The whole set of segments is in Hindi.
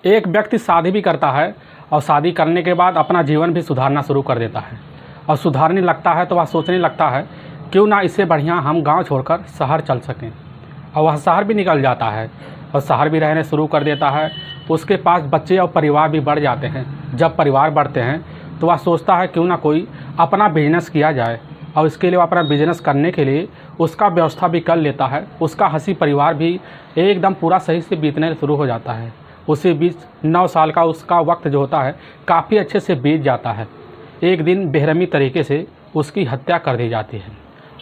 एक व्यक्ति शादी भी करता है और शादी करने के बाद अपना जीवन भी सुधारना शुरू कर देता है और सुधारने लगता है तो वह सोचने लगता है क्यों ना इससे बढ़िया हम गांव छोड़कर शहर चल सकें। और वह शहर भी निकल जाता है और शहर भी रहने शुरू कर देता है। उसके पास बच्चे और परिवार भी बढ़ जाते हैं। जब परिवार बढ़ते हैं तो वह सोचता है क्यों ना कोई अपना बिजनेस किया जाए और इसके लिए वह अपना बिजनेस करने के लिए उसका व्यवस्था भी कर लेता है। उसका हंसी परिवार भी एकदम पूरा सही से बीतने शुरू हो जाता है। उसी बीच 9 साल का उसका वक्त जो होता है काफ़ी अच्छे से बीत जाता है। एक दिन बेरहमी तरीके से उसकी हत्या कर दी जाती है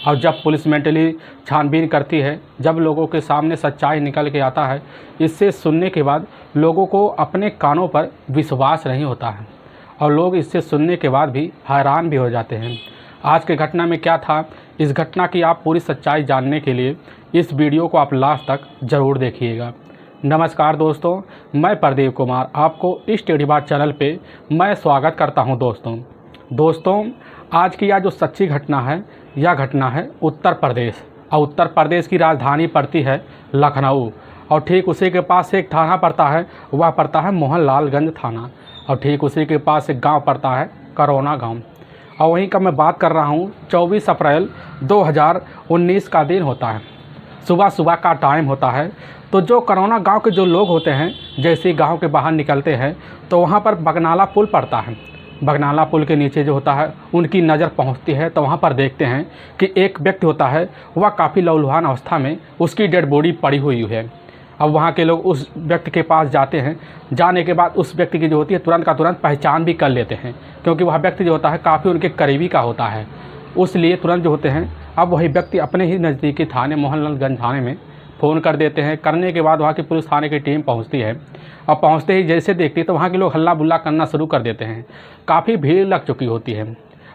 और जब पुलिस मेंटली छानबीन करती है, जब लोगों के सामने सच्चाई निकल के आता है, इससे सुनने के बाद लोगों को अपने कानों पर विश्वास नहीं होता है और लोग इससे सुनने के बाद भी हैरान भी हो जाते हैं। आज के घटना में क्या था, इस घटना की आप पूरी सच्चाई जानने के लिए इस वीडियो को आप लास्ट तक ज़रूर देखिएगा। नमस्कार दोस्तों, मैं प्रदीप कुमार आपको इस टेढ़ी बात चैनल पे मैं स्वागत करता हूं। दोस्तों आज की यह जो सच्ची घटना है, यह घटना है उत्तर प्रदेश और उत्तर प्रदेश की राजधानी पड़ती है लखनऊ और ठीक उसी के पास एक थाना पड़ता है, वह पड़ता है मोहनलालगंज थाना और ठीक उसी के पास एक गांव पड़ता है करौना गांव। और वहीं का मैं बात कर रहा हूं। 24 अप्रैल 2019 का दिन होता है, सुबह का टाइम होता है। तो जो करौना गांव के जो लोग होते हैं, जैसे गांव के बाहर निकलते हैं तो वहां पर बगनाला पुल पड़ता है। बगनाला पुल के नीचे जो होता है उनकी नज़र पहुंचती है तो वहां पर देखते हैं कि एक व्यक्ति होता है, वह काफ़ी लहूलुहान अवस्था में उसकी डेड बॉडी पड़ी हुई है। अब वहाँ के लोग उस व्यक्ति के पास जाते हैं। जाने के बाद उस व्यक्ति की जो होती है तुरंत का तुरंत पहचान भी कर लेते हैं, क्योंकि वह व्यक्ति जो होता है काफ़ी उनके करीबी का होता है। उसलिए तुरंत जो होते हैं, अब वही व्यक्ति अपने ही नज़दीकी थाने मोहनलालगंज थाने में फ़ोन कर देते हैं। करने के बाद वहाँ की पुलिस थाने की टीम पहुँचती है और पहुँचते ही जैसे देखती है तो वहाँ के लोग हल्ला बुल्ला करना शुरू कर देते हैं। काफ़ी भीड़ लग चुकी होती है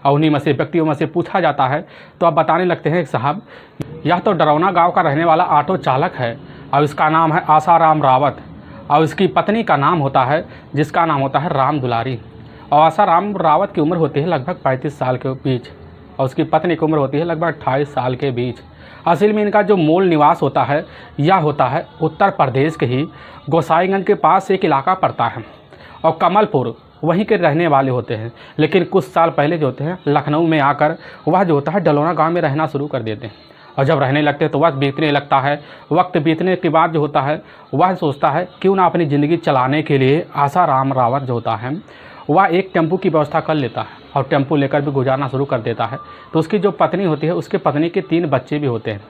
और उन्हीं में से व्यक्तियों में से पूछा जाता है तो आप बताने लगते हैं, साहब यह तो डरौना गाँव का रहने वाला ऑटो चालक है और इसका नाम है आसाराम रावत और इसकी पत्नी का नाम होता है, जिसका नाम होता है राम दुलारी। और आसाराम रावत की उम्र होती है लगभग 35 साल के बीच और उसकी पत्नी की उम्र होती है लगभग 28 साल के बीच। असल में इनका जो मूल निवास होता है यह होता है उत्तर प्रदेश के ही गोसाईगंज के पास एक इलाका पड़ता है और कमलपुर वहीं के रहने वाले होते हैं। लेकिन कुछ साल पहले जो होते हैं लखनऊ में आकर वह जो होता है डलौना गांव में रहना शुरू कर देते हैं और जब रहने लगते हैं तो वक्त बीतने लगता है। वक्त बीतने के बाद जो होता है वह सोचता है क्यों ना अपनी ज़िंदगी चलाने के लिए आसाराम रावत जो होता है वह एक टेम्पू की व्यवस्था कर लेता है और टेम्पू लेकर भी गुजारना शुरू कर देता है। तो उसकी जो पत्नी होती है, उसके पत्नी के 3 बच्चे भी होते हैं।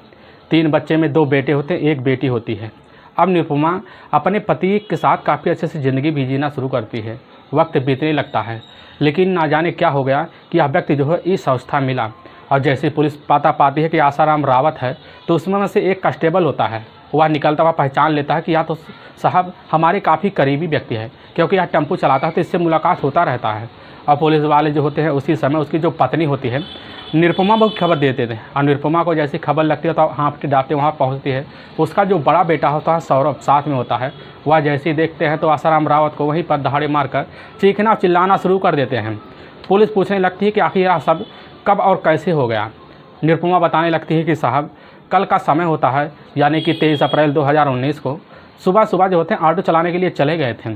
3 बच्चे में 2 बेटे होते हैं, 1 बेटी होती है। अब निरुपमा अपने पति के साथ काफ़ी अच्छे से ज़िंदगी भी जीना शुरू करती है। वक्त बीतने लगता है, लेकिन ना जाने क्या हो गया कि यह व्यक्ति जो है इस अवस्था मिला और जैसे पुलिस पता पाती है कि आसाराम रावत है तो उसमें से एक कांस्टेबल होता है, वह निकलता हुआ पहचान लेता है कि यह तो साहब हमारे काफ़ी करीबी व्यक्ति है, क्योंकि यह टेम्पू चलाता है तो इससे मुलाकात होता रहता है। और पुलिस वाले जो होते हैं उसी समय उसकी जो पत्नी होती है निरुपमा को खबर देते थे और निरुपमा को जैसी खबर लगती है तो हाँफते डांटते वहाँ पहुँचती है। उसका जो बड़ा बेटा होता है सौरभ साथ में होता है, वह जैसे ही देखते हैं तो आसाराम रावत को वहीं पर दहाड़े मारकर चीखना चिल्लाना शुरू कर देते हैं। पुलिस पूछने लगती है कि आखिर यह सब कब और कैसे हो गया। निरुपमा बताने लगती है कि साहब कल का समय होता है, यानी कि 23 अप्रैल 2019 को सुबह जो होते हैं ऑटो चलाने के लिए चले गए थे।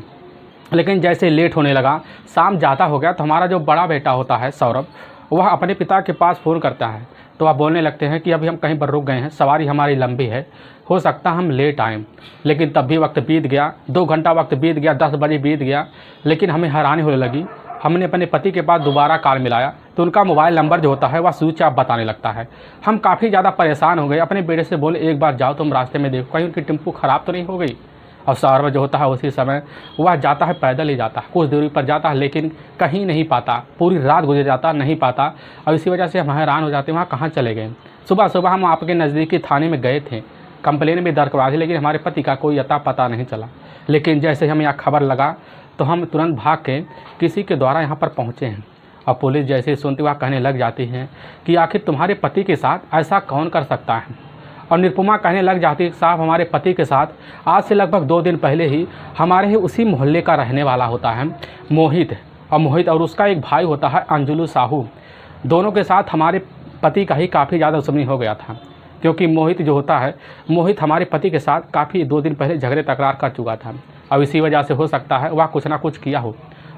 लेकिन जैसे लेट होने लगा, शाम ज़्यादा हो गया तो हमारा जो बड़ा बेटा होता है सौरभ, वह अपने पिता के पास फ़ोन करता है। तो वह बोलने लगते हैं कि अभी हम कहीं पर रुक गए हैं, सवारी हमारी लंबी है, हो सकता हम लेट आएँ। लेकिन तब भी वक्त बीत गया, 2 घंटा वक्त बीत गया, 10 बजे बीत गया। लेकिन हमें हैरानी होने लगी। हमने अपने पति के पास दोबारा कॉल मिलाया तो उनका मोबाइल नंबर जो होता है वह स्विच ऑफ बताने लगता है। हम काफ़ी ज़्यादा परेशान हो गए। अपने बेटे से बोले एक बार जाओ तुम रास्ते में देखो कहीं उनकी टेम्पू ख़राब तो नहीं हो गई। और सौरभ जो होता है उसी समय वह जाता है, पैदल ही जाता है, कुछ दूरी पर जाता है, लेकिन कहीं नहीं पाता। पूरी रात गुजर जाता, नहीं पाता और इसी वजह से हम हैरान हो जाते हैं वहाँ कहाँ चले गए। सुबह हम आपके नज़दीकी थाने में गए थे, कंप्लेन भी दर्ज करवा दी, लेकिन हमारे पति का कोई अता पता नहीं चला। लेकिन जैसे हमें यहाँ खबर लगा तो हम तुरंत भाग के किसी के द्वारा यहाँ पर पहुँचे हैं और पुलिस जैसे ही सुनती वह कहने लग जाती है कि आखिर तुम्हारे पति के साथ ऐसा कौन कर सकता है। और निरुपमा कहने लग जाती है साहब हमारे पति के साथ आज से लगभग 2 दिन पहले ही हमारे ही उसी मोहल्ले का रहने वाला होता है मोहित और उसका एक भाई होता है अंजुलू साहू। दोनों के साथ हमारे पति का ही काफ़ी ज़्यादा दुश्मनी हो गया था, क्योंकि मोहित जो होता है, मोहित हमारे पति के साथ काफ़ी 2 दिन पहले झगड़े तकरार कर चुका था। अब इसी वजह से हो सकता है वह कुछ ना कुछ किया हो।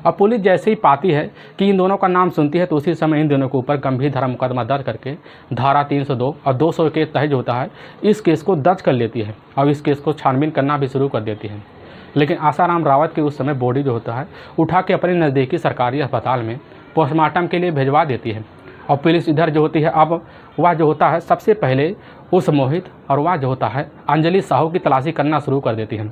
अब पुलिस जैसे ही पाती है कि इन दोनों का नाम सुनती है तो उसी समय इन दोनों के ऊपर गंभीर धारा मुकदमा दर्ज करके धारा 302 और 200 के तहत जो होता है इस केस को दर्ज कर लेती है और इस केस को छानबीन करना भी शुरू कर देती है। लेकिन आसाराम रावत की उस समय बॉडी जो होता है उठा के अपने नज़दीकी सरकारी अस्पताल में पोस्टमार्टम के लिए भिजवा देती है। और पुलिस इधर जो होती है अब वह जो होता है सबसे पहले उस मोहित और वह जो होता है अंजलि साहू की तलाशी करना शुरू कर देती है।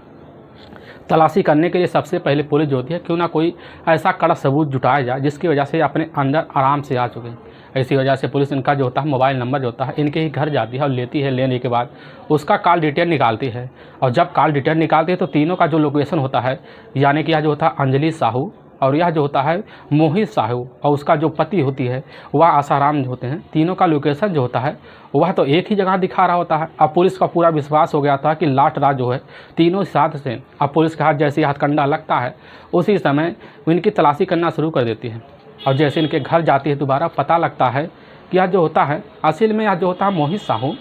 तलाशी करने के लिए सबसे पहले पुलिस जो होती है क्यों ना कोई ऐसा कड़ा सबूत जुटाया जाए जिसकी वजह से अपने अंदर आराम से आ चुके। इसी वजह से पुलिस इनका जो होता है मोबाइल नंबर जो होता है इनके ही घर जाती है और लेती है। लेने के बाद उसका कॉल डिटेल निकालती है और जब कॉल डिटेल निकालती है तो तीनों का जो लोकेशन होता है यानी कि यह जो होता है अंजलि साहू और यह जो होता है मोहित साहू और उसका जो पति होती है वह आसाराम जो होते हैं, तीनों का लोकेशन जो होता है वह तो एक ही जगह दिखा रहा होता है। अब पुलिस का पूरा विश्वास हो गया था कि लास्ट रात जो है तीनों साथ से अब पुलिस के हाथ जैसे हथकंडा लगता है उसी समय इनकी तलाशी करना शुरू कर देती है। और जैसे इनके घर जाती है दोबारा पता लगता है कि यह जो होता है असल में यह जो होता है मोहित साहू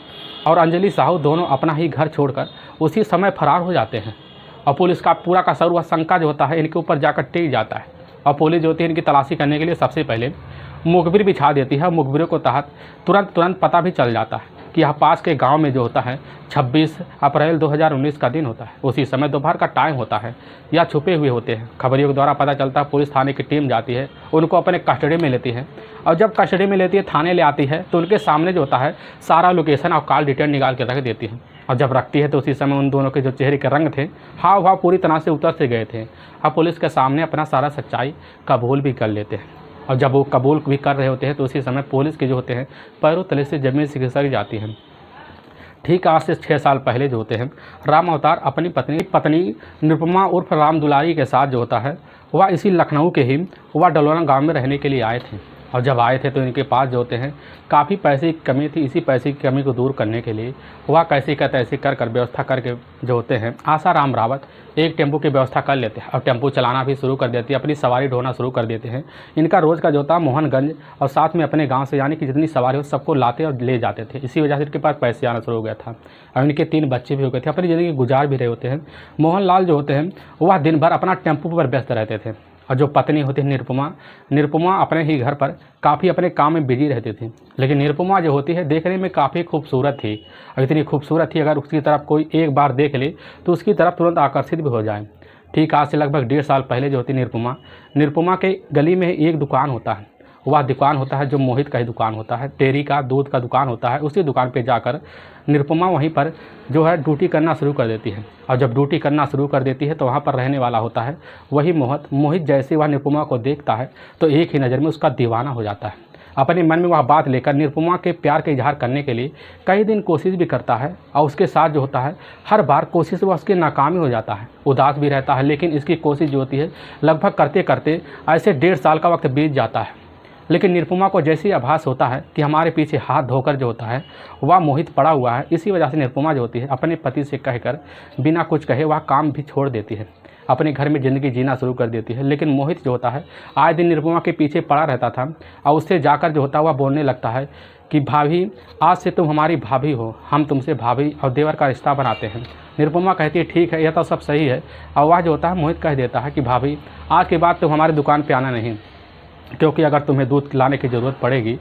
और अंजलि साहू दोनों अपना ही घर छोड़कर उसी समय फरार हो जाते हैं। और पुलिस का पूरा का सर्व शंका जो होता है इनके ऊपर जाकर टिक जाता है। और पुलिस जो होती है इनकी तलाशी करने के लिए सबसे पहले मुखबिर बिछा देती है। मुखबिरों को तहत तुरंत पता भी चल जाता है कि यहाँ पास के गांव में जो होता है 26 अप्रैल 2019 का दिन होता है। उसी समय दोपहर का टाइम होता है या छुपे हुए होते हैं। खबरियों के द्वारा पता चलता है, पुलिस थाने की टीम जाती है, उनको अपने कस्टडी में लेती है और जब कस्टडी में लेती है थाने ले आती है तो उनके सामने जो होता है सारा लोकेशन और कॉल डिटेल निकाल के रख देती है। और जब रखती है तो उसी समय उन दोनों के जो चेहरे के रंग थे हाव भाव पूरी तरह से उतर से गए थे। अब पुलिस के सामने अपना सारा सच्चाई कबूल भी कर लेते हैं। और जब वो कबूल भी कर रहे होते हैं तो उसी समय पुलिस के जो होते हैं पैरों तले से ज़मीन से खिसक जाती हैं। ठीक आज से 6 साल पहले जो होते हैं राम अवतार अपनी पत्नी निरुपमा उर्फ राम दुलारी के साथ जो होता है वह इसी लखनऊ के ही वह डलोरा गांव में रहने के लिए आए थे। और जब आए थे तो इनके पास जो होते हैं काफ़ी पैसे की कमी थी। इसी पैसे की कमी को दूर करने के लिए वह कैसे का तैसे कर व्यवस्था करके जो होते हैं आसाराम रावत एक टेम्पो की व्यवस्था कर लेते हैं और टेम्पो चलाना भी शुरू कर देते हैं, अपनी सवारी ढोना शुरू कर देते हैं। इनका रोज़ का जो होता है मोहनगंज और साथ में अपने गांव से यानी कि जितनी सवारी हो सबको लाते और ले जाते थे। इसी वजह से इनके पास पैसे आना शुरू हो गया था और इनके 3 बच्चे भी हो गए थे। अपनी ज़िंदगी गुजार भी रहे होते हैं। मोहनलाल जो होते हैं वह दिन भर अपना टेम्पो पर व्यस्त रहते थे और जो पत्नी होती है निरुपमा अपने ही घर पर काफ़ी अपने काम में बिजी रहती थी। लेकिन निरुपमा जो होती है देखने में काफ़ी खूबसूरत थी और इतनी खूबसूरत थी अगर उसकी तरफ कोई एक बार देख ले तो उसकी तरफ तुरंत आकर्षित भी हो जाए। ठीक आज से लगभग 1.5 साल पहले जो होती निरुपमा के गली में एक दुकान होता है। वह दुकान होता है जो मोहित का ही दुकान होता है, डेयरी का दूध का दुकान होता है। उसी दुकान पे जाकर निरुपमा वहीं पर जो है ड्यूटी करना शुरू कर देती है। और जब ड्यूटी करना शुरू कर देती है तो वहाँ पर रहने वाला होता है वही मोहित जैसे वह निरुपमा को देखता है तो एक ही नज़र में उसका दीवाना हो जाता है। अपने मन में वह बात लेकर निरुपमा के प्यार का इजहार करने के लिए कई दिन कोशिश भी करता है और उसके साथ जो होता है हर बार कोशिश वह उसकी नाकामी हो जाता है। उदास भी रहता है लेकिन इसकी कोशिश जो होती है लगभग करते करते ऐसे 1.5 साल का वक्त बीत जाता है। लेकिन निरुपमा को जैसे ही आभास होता है कि हमारे पीछे हाथ धोकर जो होता है वह मोहित पड़ा हुआ है, इसी वजह से निरुपमा जो होती है अपने पति से कहकर बिना कुछ कहे वह काम भी छोड़ देती है, अपने घर में ज़िंदगी जीना शुरू कर देती है। लेकिन मोहित जो होता है आए दिन निरुपमा के पीछे पड़ा रहता था और उससे जाकर जो होता है वह बोलने लगता है कि भाभी आज से तुम हमारी भाभी हो, हम तुमसे भाभी और देवर का रिश्ता बनाते हैं। निरुपमा कहती है ठीक है यह तो सब सही है। और वह जो होता है मोहित कह देता है कि भाभी आज के बाद तुम हमारी दुकान पर आना नहीं, क्योंकि अगर तुम्हें दूध लाने की ज़रूरत पड़ेगी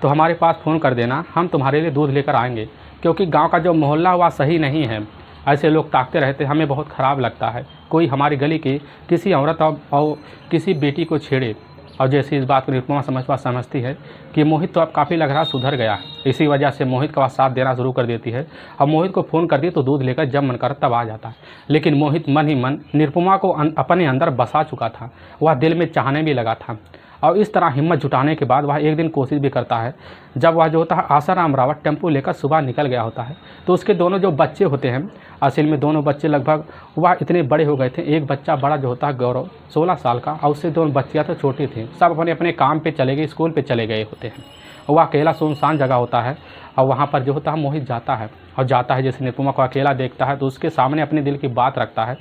तो हमारे पास फ़ोन कर देना, हम तुम्हारे लिए दूध लेकर आएंगे। क्योंकि गांव का जो मोहल्ला वह सही नहीं है, ऐसे लोग ताकते रहते, हमें बहुत ख़राब लगता है कोई हमारी गली की किसी औरत और किसी बेटी को छेड़े। और जैसे इस बात को निरुपमा समझती है कि मोहित तो अब काफ़ी लग रहा सुधर गया है, इसी वजह से मोहित का साथ देना शुरू कर देती है। अब मोहित को फ़ोन करती है तो दूध लेकर जब मन कर तब आ जाता है। लेकिन मोहित मन ही मन निरुपमा को अपने अंदर बसा चुका था, वह दिल में चाहने भी लगा था। और इस तरह हिम्मत जुटाने के बाद वह एक दिन कोशिश भी करता है, जब वह जो होता है आसाराम रावत टेम्पो लेकर सुबह निकल गया होता है तो उसके दोनों जो बच्चे होते हैं, असल में दोनों बच्चे लगभग वह इतने बड़े हो गए थे। एक बच्चा बड़ा जो होता है गौरव 16 साल का और उससे 2 बच्चियाँ तो छोटी थी, सब अपने अपने काम पे चले गए, स्कूल पे चले गए होते हैं। वह अकेला सुनसान जगह होता है और वहाँ पर जो होता है मोहित जाता है जैसे निरुपमा को अकेला देखता है तो उसके सामने अपने दिल की बात रखता है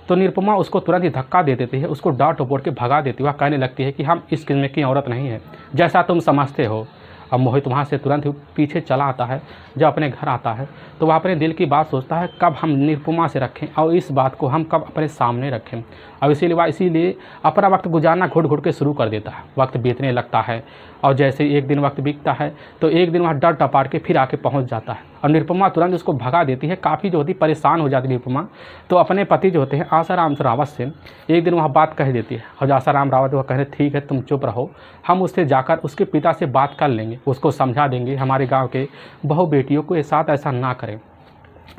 तो निरुपमा उसको तुरंत ही धक्का दे देती है, उसको डांट टपोट के भगा देती है। वह कहने लगती है कि हम इस किस्म की औरत नहीं है जैसा तुम समझते हो। अब मोहित वहाँ से तुरंत ही पीछे चला आता है। जब अपने घर आता है तो वह अपने दिल की बात सोचता है, कब हम निरुपमा से रखें और इस बात को हम कब अपने सामने रखें। अब इसीलिए अपना वक्त गुजारना घुट घुट के शुरू कर देता है। वक्त बीतने लगता है और जैसे एक दिन वक्त बीतता है तो एक दिन वह डर टपाट के फिर आके पहुंच जाता है और निरुपमा तुरंत उसको भगा देती है। काफ़ी जो होती परेशान हो जाती है निरुपमा, तो अपने पति जो होते हैं आसाराम रावत से एक दिन वह बात कह देती है और आसाराम रावत वह कहते ठीक है तुम चुप रहो, हम उससे जाकर उसके पिता से बात कर लेंगे, उसको समझा देंगे हमारे गाँव के बहू बेटियों को साथ ऐसा ना करें।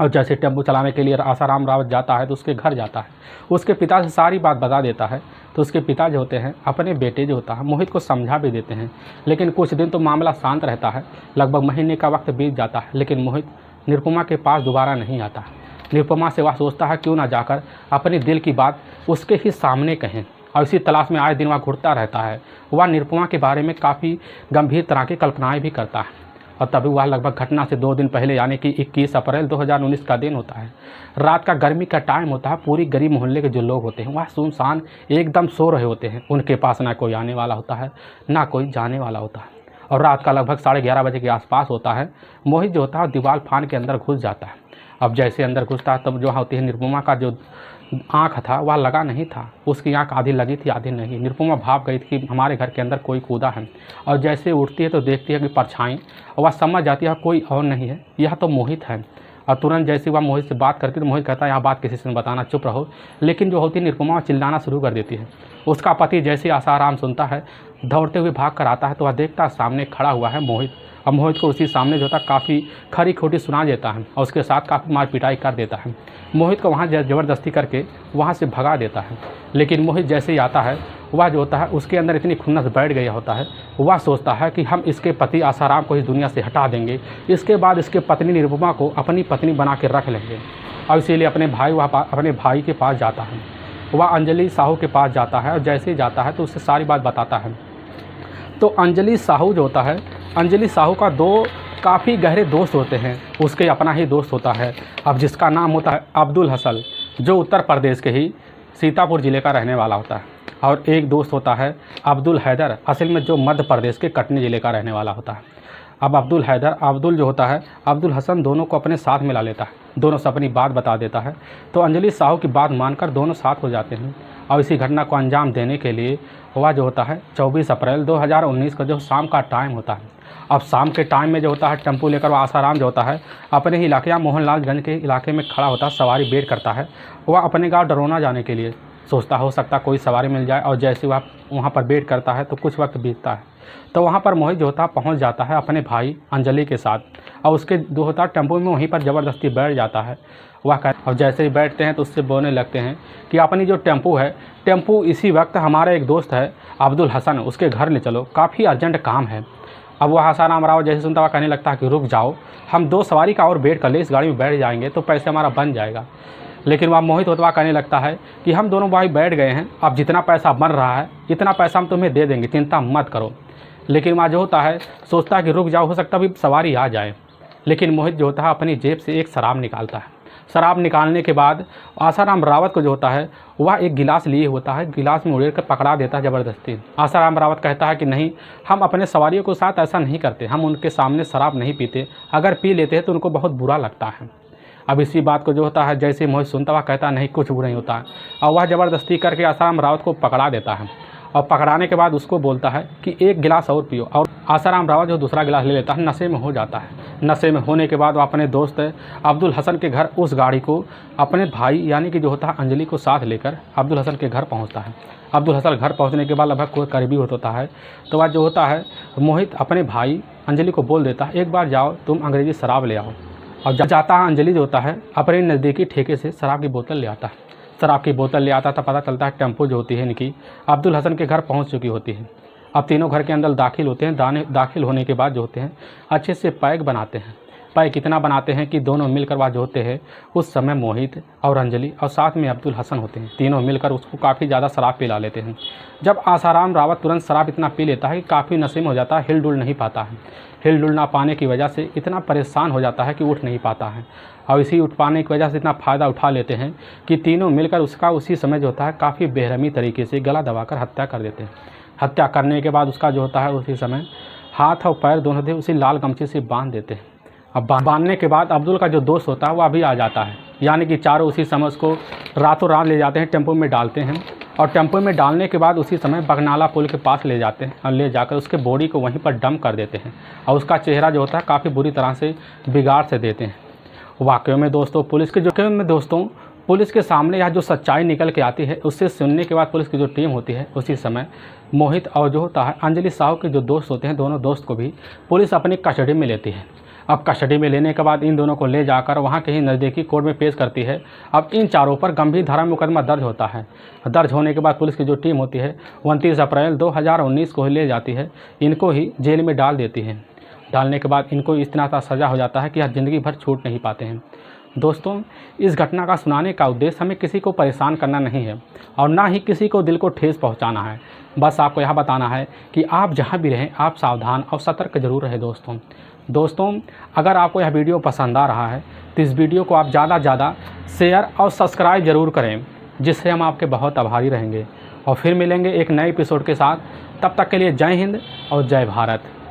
और जैसे टेम्पो चलाने के लिए आसाराम रावत जाता है तो उसके घर जाता है, उसके पिता से सारी बात बता देता है। तो उसके पिता जो होते हैं अपने बेटे जो होता है मोहित को समझा भी देते हैं, लेकिन कुछ दिन तो मामला शांत रहता है। लगभग महीने का वक्त बीत जाता है, लेकिन मोहित निरुपमा के पास दोबारा नहीं आता। निरुपमा से वह सोचता है क्यों ना जाकर अपने दिल की बात उसके ही सामने कहें, और इसी तलाश में आए दिन वह घुटता रहता है। वह निरुपमा के बारे में काफ़ी गंभीर तरह की कल्पनाएँ भी करता है। और तभी वह लगभग घटना से 2 दिन पहले यानी कि 21 अप्रैल 2019 का दिन होता है। रात का गर्मी का टाइम होता है। पूरी गरीब मोहल्ले के जो लोग होते हैं वह सुनसान एकदम सो रहे होते हैं। उनके पास ना कोई आने वाला होता है ना कोई जाने वाला होता है। और रात का लगभग 11:30 बजे के आसपास होता है। मोहित जो होता है दीवार फान के अंदर घुस जाता है। अब जैसे अंदर घुसता है तब जो होती है निरुपमा का जो आँख था वह लगा नहीं था, उसकी आँख आधी लगी थी आधी नहीं। निरुपमा भाप गई थी कि हमारे घर के अंदर कोई कूदा है, और जैसे उठती है तो देखती है कि परछाई, और वह समझ जाती है कोई और नहीं है, यह तो मोहित है। और तुरंत जैसे वह मोहित से बात करती तो मोहित कहता है यह बात किसी से बताना, चुप रहो। लेकिन जो होती निरुपमा चिल्लाना शुरू कर देती है। उसका पति जैसे आसाराम सुनता है दौड़ते हुए भाग कर आता है तो वह देखता है सामने खड़ा हुआ है मोहित। अब मोहित को उसी सामने जो था काफ़ी खरी खोटी सुना देता है और उसके साथ काफ़ी मार पिटाई कर देता है। मोहित को वहाँ ज़बरदस्ती करके वहाँ से भगा देता है। लेकिन मोहित जैसे ही आता है वह जो होता है उसके अंदर इतनी खुन्नस बैठ गया होता है, वह सोचता है कि हम इसके पति आसाराम को इस दुनिया से हटा देंगे, इसके बाद इसके पत्नी निरुपमा को अपनी पत्नी बना के रख लेंगे। और इसीलिए अपने भाई के पास जाता है। वह अंजलि साहू के पास जाता है और जैसे ही जाता है तो उससे सारी बात बताता है। तो अंजलि साहू जो होता है, अंजलि साहू का 2 काफ़ी गहरे दोस्त होते हैं। उसके अपना ही दोस्त होता है अब जिसका नाम होता है अब्दुल हसन, जो उत्तर प्रदेश के ही सीतापुर ज़िले का रहने वाला होता है। और एक दोस्त होता है अब्दुल हैदर, असल में जो मध्य प्रदेश के कटनी ज़िले का रहने वाला होता है। अब अब्दुल जो होता है अब्दुल हसन दोनों को अपने साथ मिला लेता है, दोनों से अपनी बात बता देता है। तो अंजलि साहू की बात मानकर दोनों साथ हो जाते हैं। और इसी घटना को अंजाम देने के लिए वह जो होता है 24 अप्रैल 2019 का जो शाम का टाइम होता है। अब शाम के टाइम में जो होता है टेम्पो लेकर वह आसाराम जो होता है अपने ही इलाके या मोहनलालगंज के इलाके में खड़ा होता है, सवारी वेट करता है। वह अपने गाँव डरोना जाने के लिए सोचता हो सकता कोई सवारी मिल जाए। और जैसे वह वहाँ पर वेट करता है तो कुछ वक्त बीतता है तो वहाँ पर मोहित जो होता है पहुँच जाता है अपने भाई अंजलि के साथ, और उसके जो होता है टेम्पो में वहीं पर ज़बरदस्ती बैठ जाता है। और जैसे ही बैठते हैं तो उससे बोलने लगते हैं कि अपनी जो टेम्पो इसी वक्त हमारा एक दोस्त है अब्दुल हसन, उसके घर ले चलो, काफ़ी अर्जेंट काम है। अब वह आसाराम राव जैसे सुनता हुआ कहने लगता है कि रुक जाओ, हम 2 सवारी का और वेट कर ले, इस गाड़ी में बैठ जाएंगे तो पैसे हमारा बन जाएगा। लेकिन वह मोहित होता हुआ कहने लगता है कि हम दोनों भाई बैठ गए हैं, अब जितना पैसा बन रहा है इतना पैसा हम तुम्हें दे देंगे, चिंता मत करो। लेकिन वह जो होता है सोचता है कि रुक जाओ, हो सकता है अभी सवारी आ जाए। लेकिन मोहित जो होता है अपनी जेब से एक शराब निकालता है। शराब निकालने के बाद आसाराम रावत को जो होता है वह एक गिलास लिए होता है, गिलास में उड़ेल कर पकड़ा देता है ज़बरदस्ती। आसाराम रावत कहता है कि नहीं, हम अपने सवारियों के साथ ऐसा नहीं करते, हम उनके सामने शराब नहीं पीते, अगर पी लेते हैं तो उनको बहुत बुरा लगता है। अब इसी बात को जो होता है जैसे मोहित सुनता हुआ कहता है नहीं कुछ बुरा नहीं होता है, और वह ज़बरदस्ती करके आसाराम रावत को पकड़ा देता है। और पकड़ाने के बाद उसको बोलता है कि एक गिलास और पियो, और आसाराम रावत जो दूसरा गिलास ले लेता है, नशे में हो जाता है। नशे में होने के बाद वो अपने दोस्त अब्दुल हसन के घर उस गाड़ी को अपने भाई यानी कि जो होता है अंजलि को साथ लेकर अब्दुल हसन के घर पहुंचता है। अब्दुल हसन घर पहुंचने के बाद लगभग कोई करीबी होता है तो वह जो होता है मोहित अपने भाई अंजलि को बोल देता है एक बार जाओ तुम अंग्रेज़ी शराब ले आओ। और जब जाता है अंजलि जो होता है अपने नज़दीकी ठेके से शराब की बोतल ले आता है। शराब की बोतल ले आता था, पता चलता है टेम्पो जो होती है इनकी अब्दुल हसन के घर पहुंच चुकी होती है। अब तीनों घर के अंदर दाखिल होते हैं। दाखिल होने के बाद जो होते हैं अच्छे से पैक बनाते हैं। पैक इतना बनाते हैं कि दोनों मिलकर वह जो होते हैं उस समय मोहित और अंजलि और साथ में अब्दुल हसन होते हैं, तीनों मिलकर उसको काफ़ी ज़्यादा शराब पिला लेते हैं। जब आसाराम रावत तुरंत शराब इतना पी लेता है कि काफ़ी नशे में हो जाता है, हिल डुल नहीं पाता है। हिल डुल ना पाने की वजह से इतना परेशान हो जाता है कि उठ नहीं पाता है, और इसी उठ पाने की वजह से इतना फ़ायदा उठा लेते हैं कि तीनों मिलकर उसका उसी समय जो होता है काफ़ी बेरहमी तरीके से गला दबाकर हत्या कर देते हैं। हत्या करने के बाद उसका जो होता है उसी समय हाथ और पैर दोनों थे उसी लाल गमछे से बांध देते हैं। अब बांधने के बाद अब्दुल का जो दोस्त होता है वह अभी आ जाता है, यानी कि चारों उसी समय उसको रातों रात ले जाते हैं, टेम्पो में डालते हैं और टेम्पो में डालने के बाद उसी समय बगनाला पुल के पास ले जाते हैं और ले जाकर उसके बॉडी को वहीं पर डंप कर देते हैं और उसका चेहरा जो होता है काफ़ी बुरी तरह से बिगाड़ से देते हैं। वाकई में दोस्तों पुलिस के सामने यह जो सच्चाई निकल के आती है उससे सुनने के बाद पुलिस की जो टीम होती है उसी समय मोहित और जो होता है अंजलि साहू के जो दोस्त होते हैं, दोनों दोस्त को भी पुलिस अपनी कस्टडी में लेती है। अब कस्टडी में लेने के बाद इन दोनों को ले जाकर वहाँ के ही नज़दीकी कोर्ट में पेश करती है। अब इन चारों पर गंभीर धारा मुकदमा दर्ज होता है। दर्ज होने के बाद पुलिस की जो टीम होती है 29 अप्रैल 2019 को ही ले जाती है, इनको ही जेल में डाल देती है। डालने के बाद इनको इस तरह का सज़ा हो जाता है कि यह ज़िंदगी भर छूट नहीं पाते हैं। दोस्तों, इस घटना का सुनाने का उद्देश्य हमें किसी को परेशान करना नहीं है और ना ही किसी को दिल को ठेस पहुंचाना है। बस आपको यह बताना है कि आप जहां भी रहें आप सावधान और सतर्क जरूर रहें। दोस्तों, अगर आपको यह वीडियो पसंद आ रहा है तो इस वीडियो को आप ज़्यादा से ज़्यादा शेयर और सब्सक्राइब ज़रूर करें, जिससे हम आपके बहुत आभारी रहेंगे। और फिर मिलेंगे एक नए एपिसोड के साथ। तब तक के लिए जय हिंद और जय भारत।